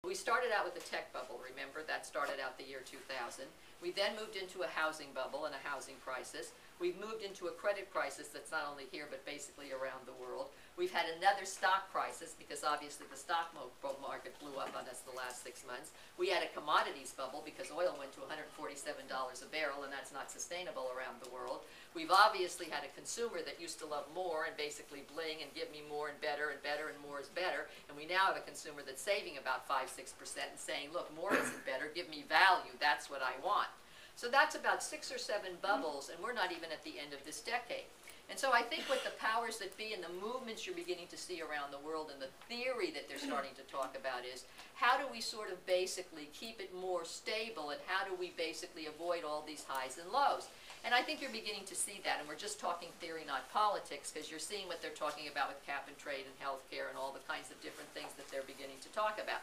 We started out with the tech bubble, remember? That started out the year 2000. We then moved into a housing bubble and a housing crisis. We've moved into a credit crisis that's not only here but basically around the world. We've had another stock crisis because obviously the stock market blew up on us the last 6 months. We had a commodities bubble because oil went to $147 a barrel, and that's not sustainable around the world. We've obviously had a consumer that used to love more and basically bling and give me more and better and better and more is better. And we now have a consumer that's saving about 5-6% and saying, look, more isn't better, give me value, that's what I want. So that's about 6 or 7 bubbles, and we're not even at the end of this decade. And so I think what the powers that be and the movements you're beginning to see around the world and the theory that they're starting to talk about is, how do we sort of basically keep it more stable, and how do we basically avoid all these highs and lows? And I think you're beginning to see that, and we're just talking theory, not politics, because you're seeing what they're talking about with cap and trade and healthcare and all the kinds of different things that they're beginning to talk about.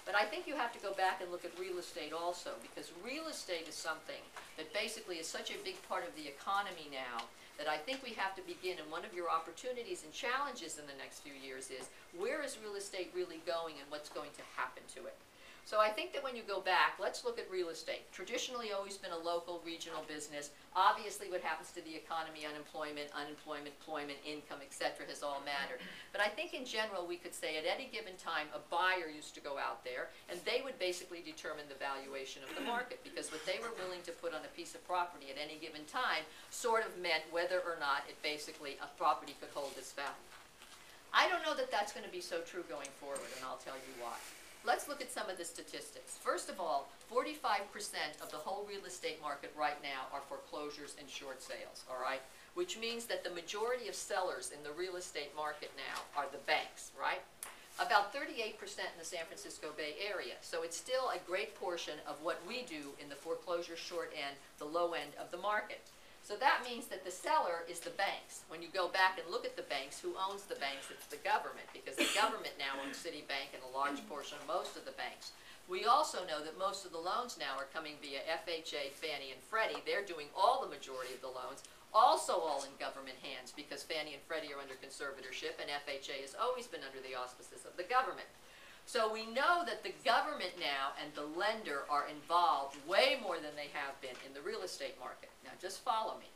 But I think you have to go back and look at real estate also, because real estate is something that basically is such a big part of the economy now that I think we have to begin, and one of your opportunities and challenges in the next few years is, where is real estate really going and what's going to happen to it? So I think that when you go back, let's look at real estate. Traditionally always been a local, regional business. Obviously what happens to the economy, unemployment, employment, income, etc. has all mattered. But I think in general we could say at any given time a buyer used to go out there and they would basically determine the valuation of the market, because what they were willing to put on a piece of property at any given time sort of meant whether or not it basically, a property could hold its value. I don't know that that's going to be so true going forward, and I'll tell you why. Let's look at some of the statistics. First of all, 45% of the whole real estate market right now are foreclosures and short sales, all right? Which means that the majority of sellers in the real estate market now are the banks, right? About 38% in the San Francisco Bay Area. So it's still a great portion of what we do in the foreclosure short end, the low end of the market. So that means that the seller is the banks. When you go back and look at the banks, who owns the banks? It's the government, because the government now owns Citibank and a large portion of most of the banks. We also know that most of the loans now are coming via FHA, Fannie, and Freddie. They're doing all the majority of the loans, also all in government hands, because Fannie and Freddie are under conservatorship and FHA has always been under the auspices of the government. So we know that the government now and the lender are involved way more than they have been in the real estate market. Now just follow me.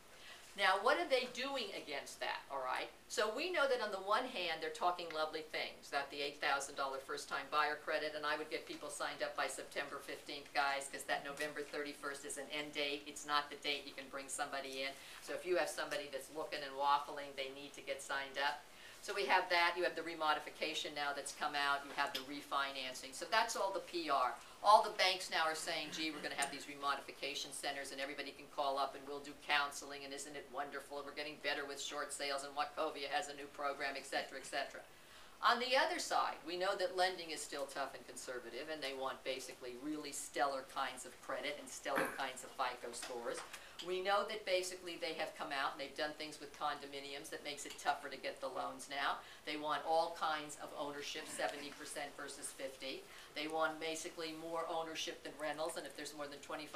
Now what are they doing against that, all right? So we know that on the one hand they're talking lovely things, that the $8,000 first-time buyer credit, and I would get people signed up by September 15th, guys, because that November 31st is an end date. It's not the date you can bring somebody in. So if you have somebody that's looking and waffling, they need to get signed up. So we have that, you have the remodification now that's come out, you have the refinancing. So that's all the PR. All the banks now are saying, gee, we're going to have these remodification centers and everybody can call up and we'll do counseling, and isn't it wonderful, and we're getting better with short sales, and Wachovia has a new program, etc., etc. On the other side, we know that lending is still tough and conservative, and they want basically really stellar kinds of credit and stellar kinds of FICO scores. We know that basically they have come out and they've done things with condominiums that makes it tougher to get the loans now. They want all kinds of ownership, 70% versus 50%. They want basically more ownership than rentals, and if there's more than 25%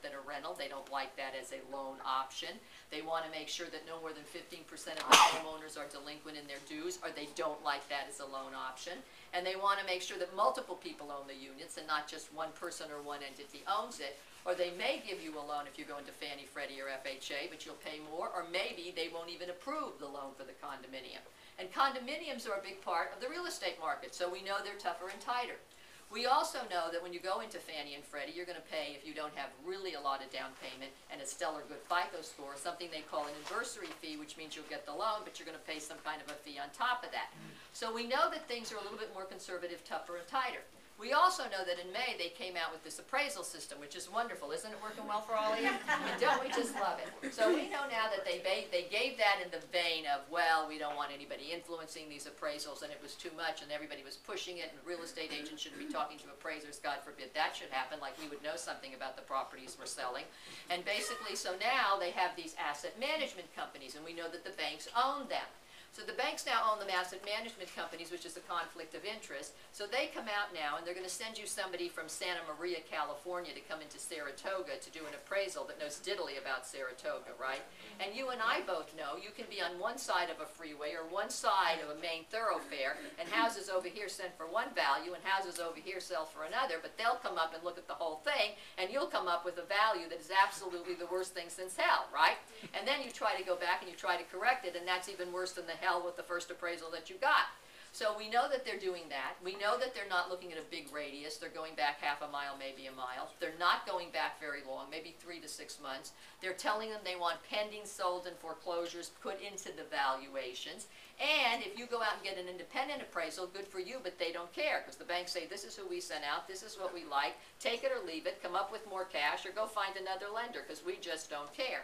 that are rental, they don't like that as a loan option. They want to make sure that no more than 15% of the homeowners are delinquent in their dues, or they don't like that as a loan option. And they want to make sure that multiple people own the units and not just one person or one entity owns it. Or they may give you a loan if you go into Fannie, Freddie, or FHA, but you'll pay more, or maybe they won't even approve the loan for the condominium. And condominiums are a big part of the real estate market, so we know they're tougher and tighter. We also know that when you go into Fannie and Freddie, you're going to pay, if you don't have really a lot of down payment and a stellar good FICO score, something they call an adversary fee, which means you'll get the loan, but you're going to pay some kind of a fee on top of that. So we know that things are a little bit more conservative, tougher, and tighter. We also know that in May they came out with this appraisal system, which is wonderful. Isn't it working well for all of you? And don't we just love it? So we know now that they gave that in the vein of, well, we don't want anybody influencing these appraisals, and it was too much, and everybody was pushing it, and real estate agents shouldn't be talking to appraisers. God forbid that should happen, like we would know something about the properties we're selling. And basically, so now they have these asset management companies, and we know that the banks own them. So the banks now own the asset management companies, which is a conflict of interest. So they come out now and they're going to send you somebody from Santa Maria, California to come into Saratoga to do an appraisal that knows diddly about Saratoga, right? And you and I both know you can be on one side of a freeway or one side of a main thoroughfare, and houses over here sell for one value and houses over here sell for another, but they'll come up and look at the whole thing and you'll come up with a value that is absolutely the worst thing since hell, right? And then you try to go back and you try to correct it, and that's even worse than the hell with the first appraisal that you got. So we know that they're doing that. We know that they're not looking at a big radius. They're going back half a mile, maybe a mile. They're not going back very long, maybe 3 to 6 months. They're telling them they want pending, sold, and foreclosures put into the valuations. And if you go out and get an independent appraisal, good for you, but they don't care, because the banks say, this is who we sent out, this is what we like, take it or leave it, come up with more cash, or go find another lender, because we just don't care.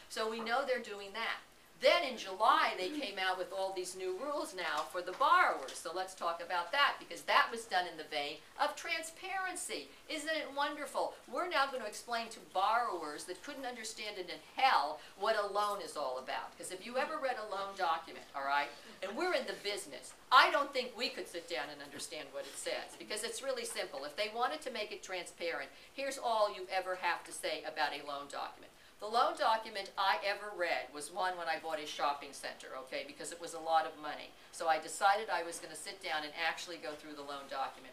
So we know they're doing that. Then in July, they came out with all these new rules now for the borrowers. So let's talk about that, because that was done in the vein of transparency. Isn't it wonderful? We're now going to explain to borrowers that couldn't understand it in hell what a loan is all about. Because if you ever read a loan document, all right, and we're in the business, I don't think we could sit down and understand what it says, because it's really simple. If they wanted to make it transparent, here's all you ever have to say about a loan document. The loan document I ever read was one when I bought a shopping center, okay, because it was a lot of money. So I decided I was going to sit down and actually go through the loan document.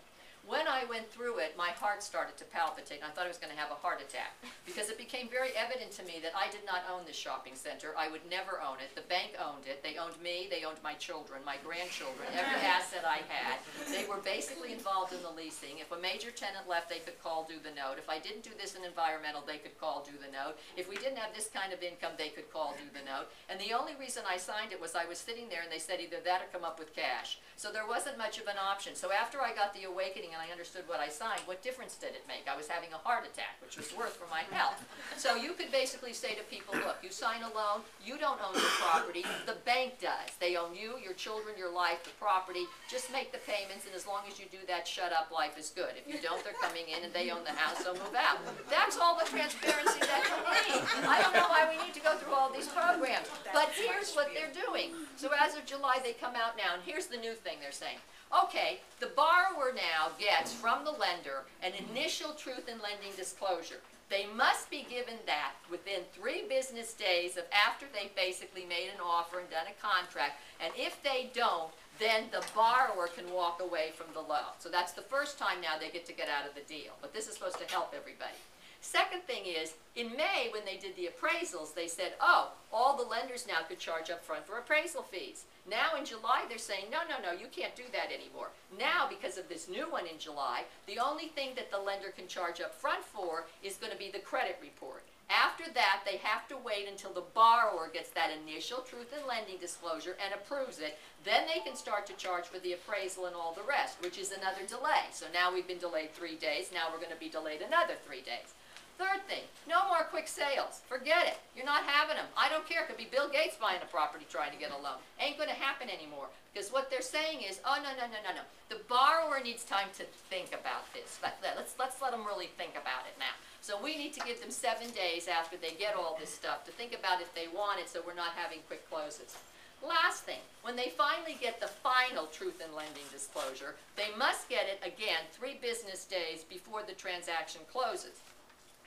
When I went through it, my heart started to palpitate, and I thought I was going to have a heart attack, because it became very evident to me that I did not own this shopping center. I would never own it. The bank owned it. They owned me. They owned my children, my grandchildren, every asset I had. They were basically involved in the leasing. If a major tenant left, they could call due the note. If I didn't do this in environmental, they could call due the note. If we didn't have this kind of income, they could call due the note. And the only reason I signed it was I was sitting there and they said either that or come up with cash. So there wasn't much of an option. So after I got the awakening and I understood what I signed, what difference did it make? I was having a heart attack, which was worse for my health. So you could basically say to people, look, you sign a loan, you don't own the property, the bank does. They own you, your children, your life, the property. Just make the payments, and as long as you do that, shut up, life is good. If you don't, they're coming in and they own the house, so move out. That's all the transparency that you need. I don't know why we need to go through all these programs, but here's what they're doing. So as of July, they come out now, and here's the new thing they're saying. Okay, the borrower now gets from the lender an initial truth in lending disclosure. They must be given that within 3 business days of after they basically made an offer and done a contract. And if they don't, then the borrower can walk away from the loan. So that's the first time now they get to get out of the deal. But this is supposed to help everybody. Second thing is, in May, when they did the appraisals, they said, oh, all the lenders now could charge up front for appraisal fees. Now in July, they're saying, no, no, no, you can't do that anymore. Now, because of this new one in July, the only thing that the lender can charge up front for is going to be the credit report. After that, they have to wait until the borrower gets that initial truth in lending disclosure and approves it. Then they can start to charge for the appraisal and all the rest, which is another delay. So now we've been delayed 3 days. Now we're going to be delayed another 3 days. Third thing, no more quick sales. Forget it. You're not having them. I don't care. It could be Bill Gates buying a property trying to get a loan. Ain't going to happen anymore. Because what they're saying is, oh, no, no, no, no, no. The borrower needs time to think about this. Let's let them really think about it now. So we need to give them 7 days after they get all this stuff to think about if they want it, so we're not having quick closes. Last thing, when they finally get the final truth in lending disclosure, they must get it, again, 3 business days before the transaction closes.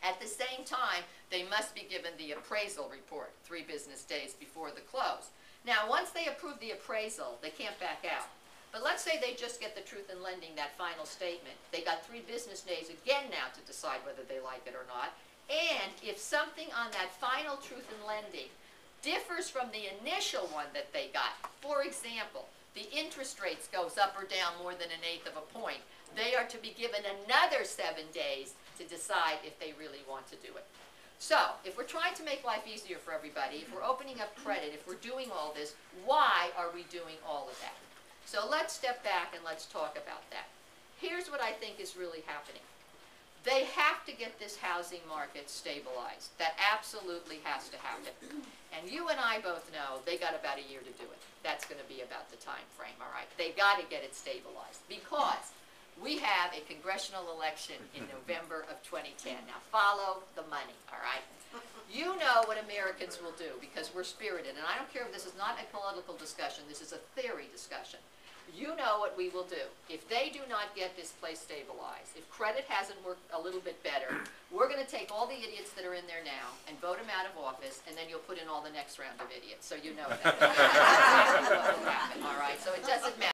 At the same time, they must be given the appraisal report 3 business days before the close. Now, once they approve the appraisal, they can't back out. But let's say they just get the truth in lending, that final statement. They got 3 business days again now to decide whether they like it or not. And if something on that final truth in lending differs from the initial one that they got, for example, the interest rates goes up or down more than 1/8 of a point, they are to be given another 7 days to decide if they really want to do it. So, if we're trying to make life easier for everybody, if we're opening up credit, if we're doing all this, why are we doing all of that? So let's step back and let's talk about that. Here's what I think is really happening. They have to get this housing market stabilized. That absolutely has to happen. And you and I both know they got about a year to do it. That's going to be about the time frame, all right? They got to get it stabilized because we have a congressional election in November of 2010. Now follow the money, all right? You know what Americans will do, because we're spirited, and I don't care if this is not a political discussion, this is a theory discussion. You know what we will do. If they do not get this place stabilized, if credit hasn't worked a little bit better, we're going to take all the idiots that are in there now and vote them out of office, and then you'll put in all the next round of idiots, so you know that. That's what will happen, all right? So it doesn't matter.